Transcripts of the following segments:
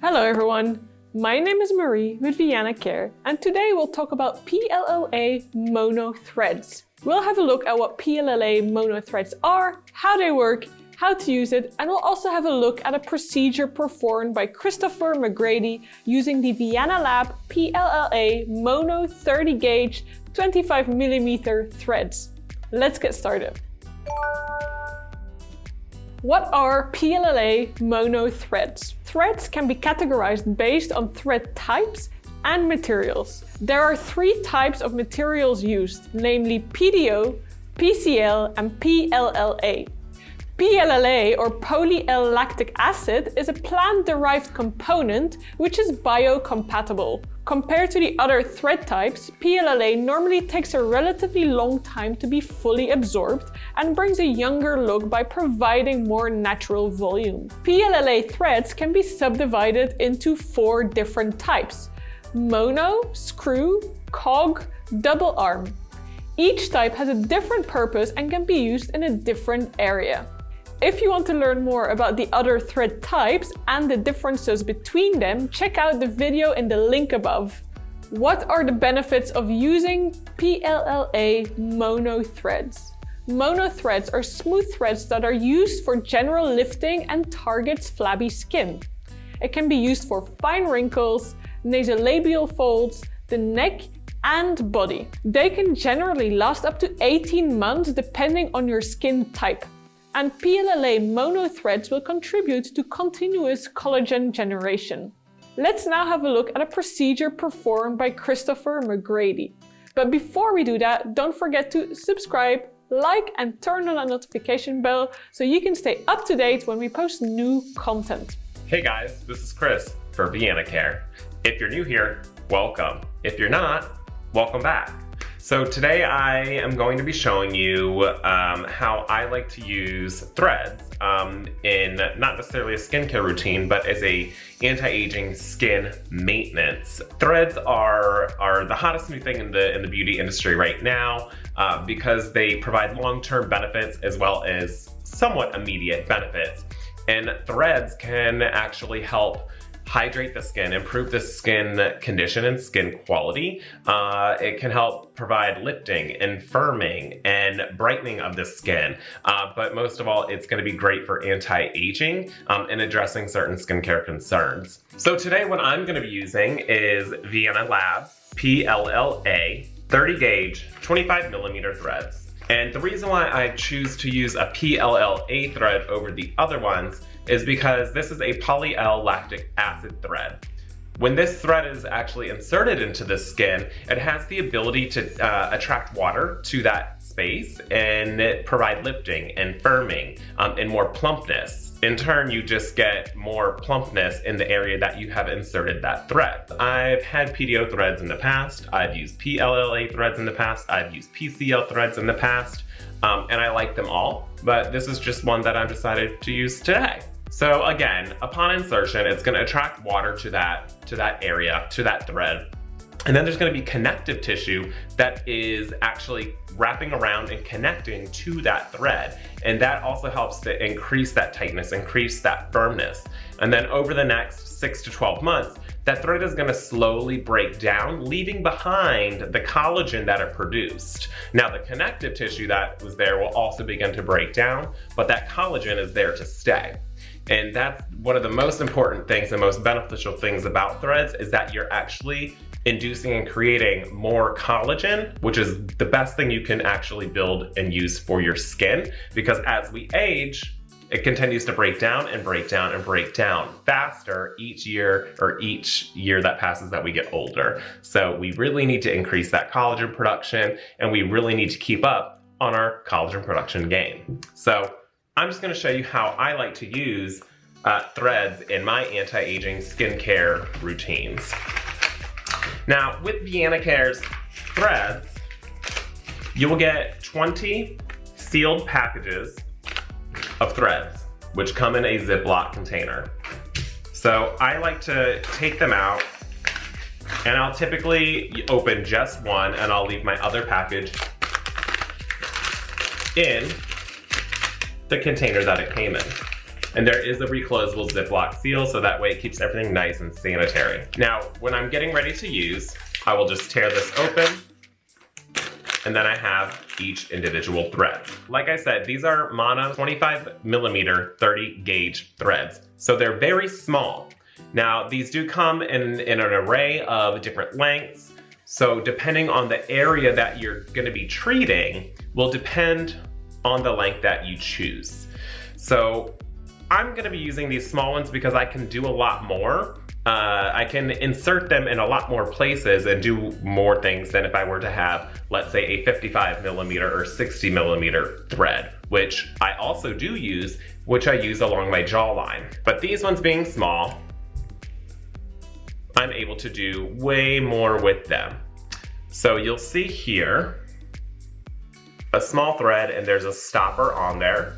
Hello everyone, my name is Marie with Vienna Care, and today we'll talk about PLLA mono threads. We'll have a look at what PLLA mono threads are, how they work, how to use it, and we'll also have a look at a procedure performed by Christopher McGrady using the Vienna Lab PLLA mono 30 gauge 25mm threads. Let's get started. What are PLLA mono threads? Threads can be categorized based on thread types and materials. There are three types of materials used, namely PDO, PCL, and PLLA. PLLA, or Poly-L-Lactic Acid, is a plant-derived component which is biocompatible. Compared to the other thread types, PLLA normally takes a relatively long time to be fully absorbed and brings a younger look by providing more natural volume. PLLA threads can be subdivided into 4 different types: mono, screw, cog, double arm. Each type has a different purpose and can be used in a different area. If you want to learn more about the other thread types and the differences between them, check out the video in the link above. What are the benefits of using PLLA mono threads? Mono threads are smooth threads that are used for general lifting and targets flabby skin. It can be used for fine wrinkles, nasolabial folds, the neck, and body. They can generally last up to 18 months depending on your skin type. And PLLA mono threads will contribute to continuous collagen generation. Let's now have a look at a procedure performed by Christopher McGrady. But before we do that, don't forget to subscribe, like, and turn on the notification bell so you can stay up to date when we post new content. Hey guys, this is Chris for Vienna Care. If you're new here, welcome. If you're not, welcome back. So today I am going to be showing you how I like to use threads in not necessarily a skincare routine, but as a anti-aging skin maintenance. Threads are the hottest new thing in the beauty industry right now because they provide long-term benefits as well as somewhat immediate benefits. And threads can actually help hydrate the skin, improve the skin condition and skin quality. It can help provide lifting and firming and brightening of the skin. But most of all, it's going to be great for anti-aging and addressing certain skincare concerns. So today what I'm going to be using is Vienna Lab PLLA 30 gauge 25mm threads. And the reason why I choose to use a PLLA thread over the other ones is because this is a Poly-L-Lactic Acid thread. When this thread is actually inserted into the skin, it has the ability to attract water to that space and provide lifting and firming and more plumpness. In turn, you just get more plumpness in the area that you have inserted that thread. I've had PDO threads in the past, I've used PLLA threads in the past, I've used PCL threads in the past, and I like them all, but this is just one that I've decided to use today. So again, upon insertion, it's going to attract water to that area, to that thread. And then there's going to be connective tissue that is actually wrapping around and connecting to that thread. And that also helps to increase that tightness, increase that firmness. And then over the next 6 to 12 months, that thread is going to slowly break down, leaving behind the collagen that it produced. Now the connective tissue that was there will also begin to break down, but that collagen is there to stay. And that's one of the most important things and most beneficial things about threads is that you're actually inducing and creating more collagen, which is the best thing you can actually build and use for your skin, because as we age, it continues to break down and break down and break down faster each year that passes that we get older. So we really need to increase that collagen production, and we really need to keep up on our collagen production game. So I'm just going to show you how I like to use threads in my anti-aging skincare routines. Now, with Vienna Care's threads, you will get 20 sealed packages of threads, which come in a Ziploc container. So I like to take them out, and I'll typically open just one, and I'll leave my other package in the container that it came in. And there is a reclosable Ziploc seal, so that way it keeps everything nice and sanitary. Now, when I'm getting ready to use, I will just tear this open, and then I have each individual thread. Like I said, these are mono 25mm 30 gauge threads, so they're very small. Now, these do come in an array of different lengths, so depending on the area that you're going to be treating will depend on the length that you choose. So I'm going to be using these small ones because I can do a lot more. I can insert them in a lot more places and do more things than if I were to have, let's say, a 55mm or 60mm thread, which I also do use, which I use along my jawline. But these ones being small, I'm able to do way more with them. So you'll see here a small thread and there's a stopper on there.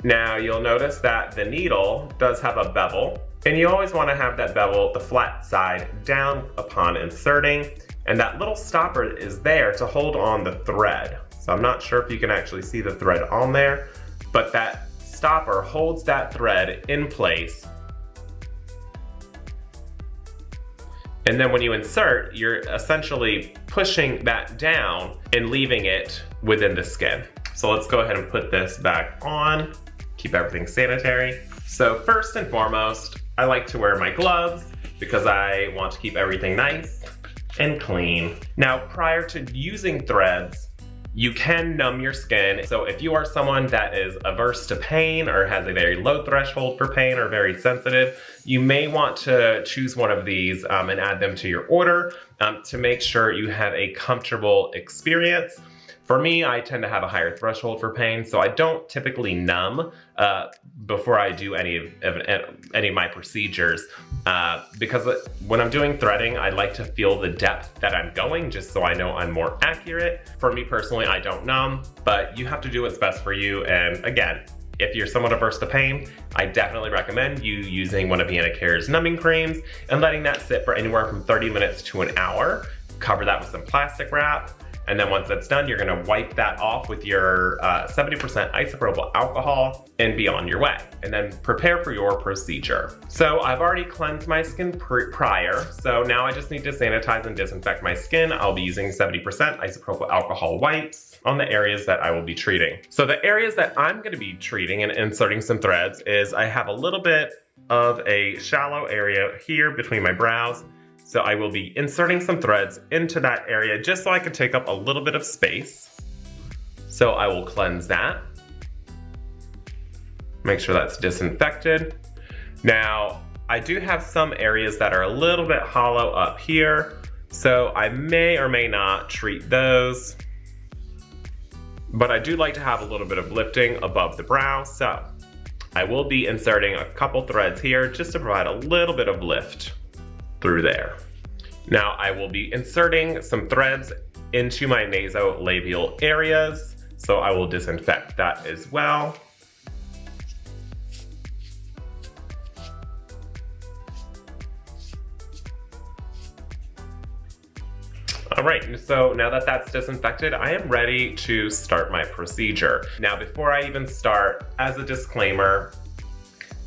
Now you'll notice that the needle does have a bevel, and you always want to have that bevel, the flat side, down upon inserting, and that little stopper is there to hold on the thread. So I'm not sure if you can actually see the thread on there, but that stopper holds that thread in place. And then when you insert, you're essentially pushing that down and leaving it within the skin. So let's go ahead and put this back on, keep everything sanitary. So first and foremost, I like to wear my gloves because I want to keep everything nice and clean. Now, prior to using threads, you can numb your skin. So if you are someone that is averse to pain or has a very low threshold for pain or very sensitive, you may want to choose one of these and add them to your order to make sure you have a comfortable experience. For me, I tend to have a higher threshold for pain, so I don't typically numb before I do any of my procedures because when I'm doing threading, I like to feel the depth that I'm going just so I know I'm more accurate. For me personally, I don't numb, but you have to do what's best for you. And again, if you're somewhat averse to pain, I definitely recommend you using one of Vienna Care's numbing creams and letting that sit for anywhere from 30 minutes to an hour. Cover that with some plastic wrap. And then once that's done, you're gonna wipe that off with your 70% isopropyl alcohol and be on your way. And then prepare for your procedure. So I've already cleansed my skin prior, so now I just need to sanitize and disinfect my skin. I'll be using 70% isopropyl alcohol wipes on the areas that I will be treating. So the areas that I'm gonna be treating and inserting some threads is I have a little bit of a shallow area here between my brows. So I will be inserting some threads into that area just so I can take up a little bit of space. So I will cleanse that. Make sure that's disinfected. Now, I do have some areas that are a little bit hollow up here, so I may or may not treat those. But I do like to have a little bit of lifting above the brow, so I will be inserting a couple threads here just to provide a little bit of lift through there. Now I will be inserting some threads into my nasolabial areas, so I will disinfect that as well. All right, so now that that's disinfected, I am ready to start my procedure. Now, before I even start, as a disclaimer,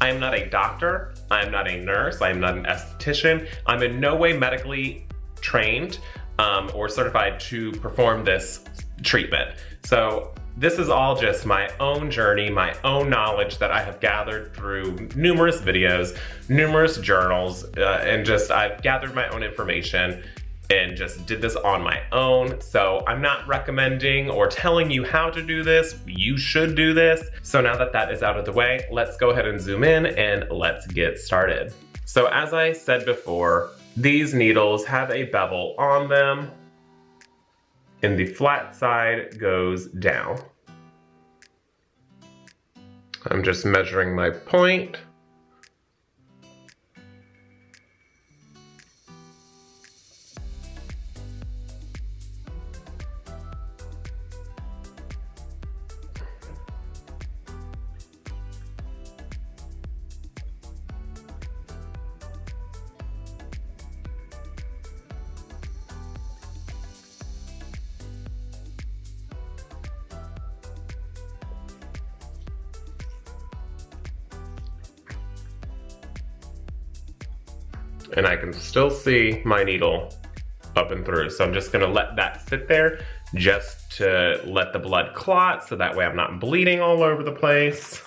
I am not a doctor, I am not a nurse, I am not an esthetician. I'm in no way medically trained or certified to perform this treatment. So this is all just my own journey, my own knowledge that I have gathered through numerous videos, numerous journals, and just I've gathered my own information and just did this on my own. So I'm not recommending or telling you how to do this. You should do this. So now that that is out of the way, let's go ahead and zoom in and let's get started. So as I said before, these needles have a bevel on them and the flat side goes down. I'm just measuring my point. and I can still see my needle up and through. So I'm just gonna let that sit there just to let the blood clot so that way I'm not bleeding all over the place.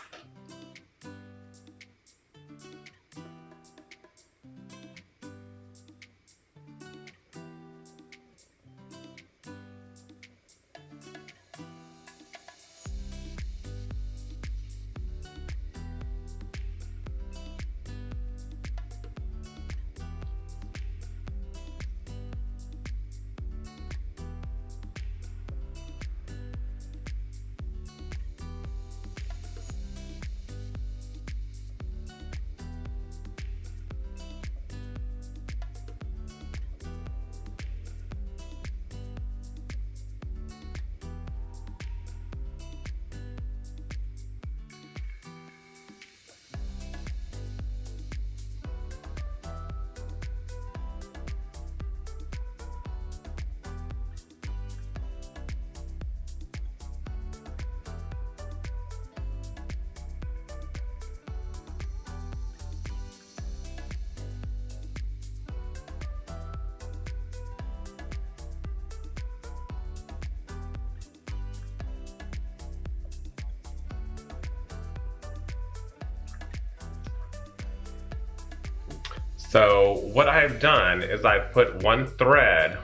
So what I've done is I've put one thread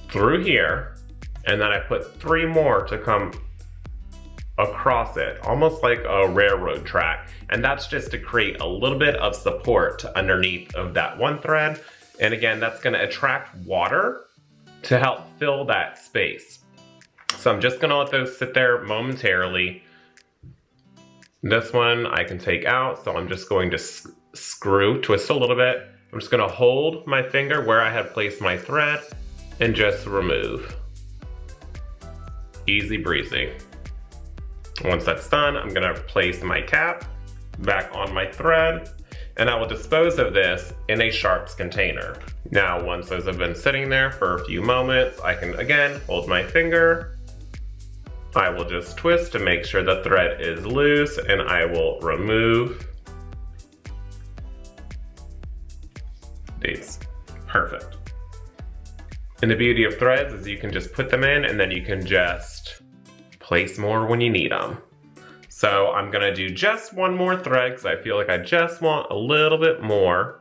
through here, and then I put 3 more to come across it, almost like a railroad track. And that's just to create a little bit of support underneath of that one thread. And again, that's gonna attract water to help fill that space. So I'm just gonna let those sit there momentarily. This one I can take out, so I'm just going to twist a little bit. I'm just gonna hold my finger where I had placed my thread and just remove. Easy breezy. Once that's done, I'm gonna place my cap back on my thread, and I will dispose of this in a sharps container. Now, once those have been sitting there for a few moments, I can again hold my finger. I will just twist to make sure the thread is loose, and I will remove these. Perfect. And the beauty of threads is you can just put them in and then you can just place more when you need them. So I'm gonna do just one more thread because I feel like I just want a little bit more.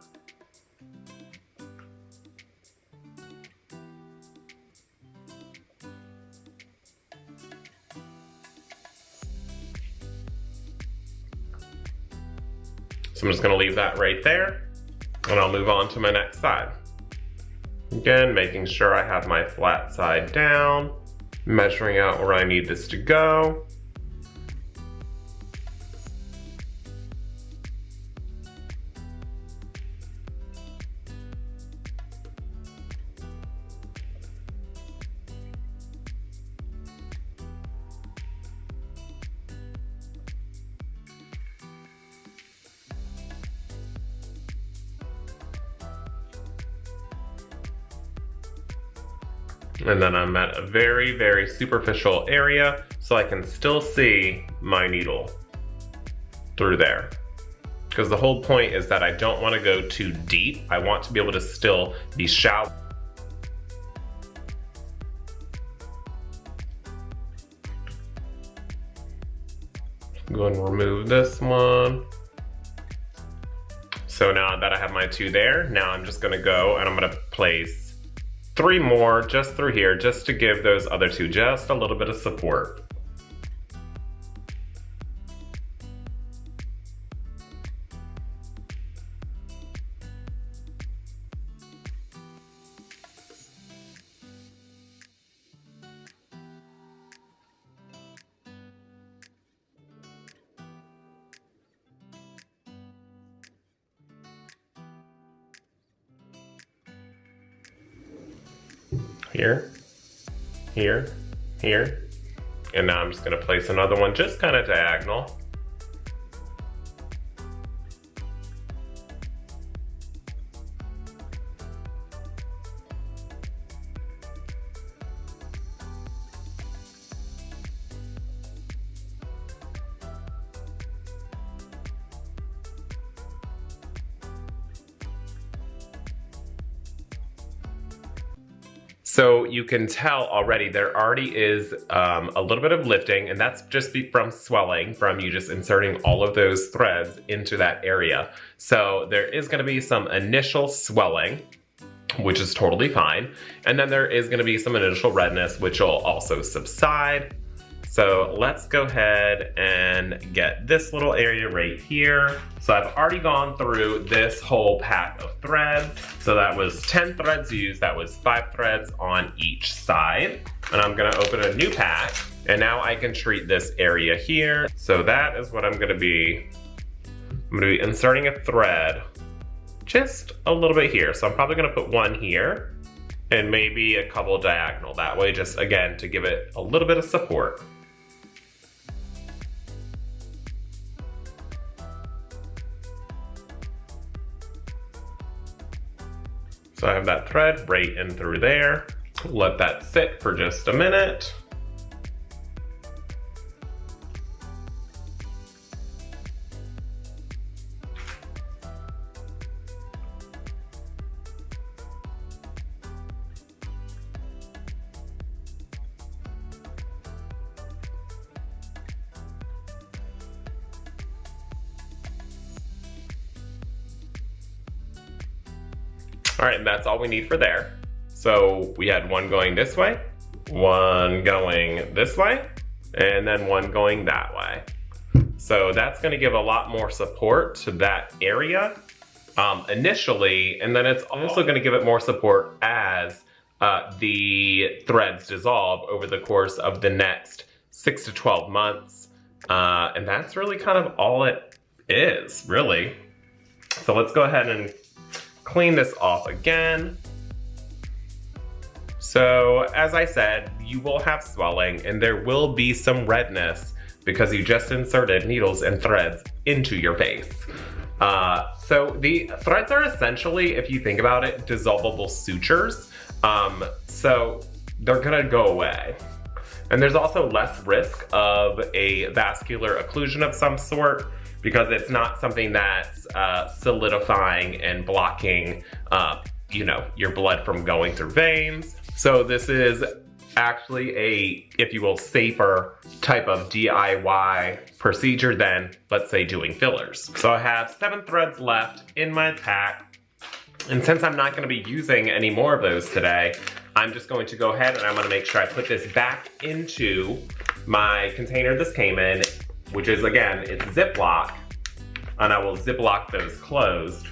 So I'm just gonna leave that right there, and I'll move on to my next side. Again, making sure I have my flat side down, measuring out where I need this to go. And then I'm at a very, very superficial area, so I can still see my needle through there. Because the whole point is that I don't want to go too deep. I want to be able to still be shallow. Go and remove this one. So now that I have my 2 there, now I'm just gonna go and I'm gonna place 3 more just through here, just to give those other 2 just a little bit of support. Here, here, here. And now I'm just gonna place another one just kind of diagonal. So you can tell already there already is a little bit of lifting, and that's just from swelling from you just inserting all of those threads into that area. So there is going to be some initial swelling, which is totally fine. And then there is going to be some initial redness, which will also subside. So let's go ahead and get this little area right here. So I've already gone through this whole pack of threads. So that was 10 threads used. That was 5 threads on each side. And I'm gonna open a new pack. And now I can treat this area here. So that is what I'm gonna be inserting a thread just a little bit here. So I'm probably gonna put one here and maybe a couple diagonal that way, just again, to give it a little bit of support. So I have that thread right in through there. Let that sit for just a minute. All right, and that's all we need for there. So we had one going this way, one going this way, and then one going that way. So that's gonna give a lot more support to that area initially, and then it's also gonna give it more support as the threads dissolve over the course of the next 6 to 12 months. And that's really kind of all it is, really. So let's go ahead and clean this off again. So as I said, you will have swelling and there will be some redness because you just inserted needles and threads into your face. So the threads are essentially, if you think about it, dissolvable sutures. So they're gonna go away. And there's also less risk of a vascular occlusion of some sort, because it's not something that's solidifying and blocking, your blood from going through veins. So this is actually a, if you will, safer type of DIY procedure than, let's say, doing fillers. So I have 7 threads left in my pack. And since I'm not gonna be using any more of those today, I'm just going to go ahead and I'm gonna make sure I put this back into my container this came in, which is, again, it's Ziploc, and I will Ziploc those closed.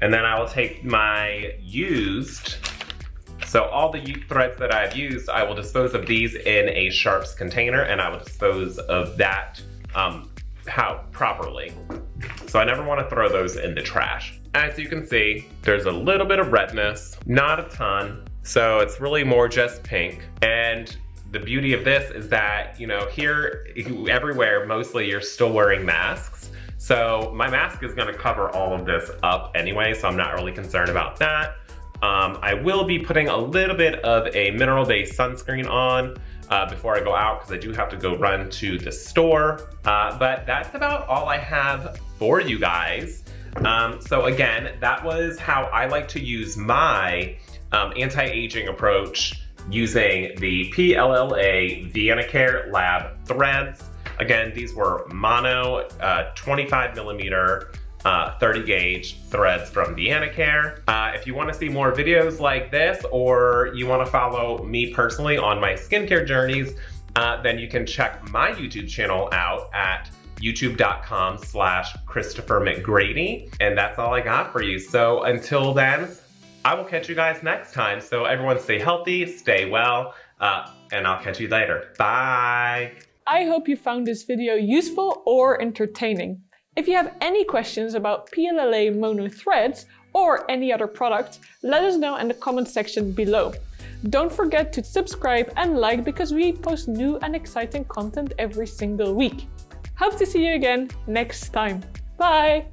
And then I will take my used, so all the threads that I've used, I will dispose of these in a sharps container, and I will dispose of that properly. So I never wanna throw those in the trash. As you can see, there's a little bit of redness, not a ton, so it's really more just pink. And the beauty of this is that, here, everywhere, mostly you're still wearing masks. So my mask is gonna cover all of this up anyway, so I'm not really concerned about that. I will be putting a little bit of a mineral-based sunscreen on before I go out, because I do have to go run to the store. But that's about all I have for you guys. So again, that was how I like to use my anti-aging approach using the PLLA Vienna Lab threads. Again, these were mono 25 millimeter 30 gauge threads from Vienna. If you want to see more videos like this, or you want to follow me personally on my skincare journeys, then you can check my YouTube channel out at youtube.com/Christopher McGrady. And that's all I got for you. So until then, I will catch you guys next time. So everyone stay healthy, stay well, and I'll catch you later. Bye. I hope you found this video useful or entertaining. If you have any questions about PLLA mono threads or any other product, let us know in the comment section below. Don't forget to subscribe and like, because we post new and exciting content every single week. Hope to see you again next time. Bye!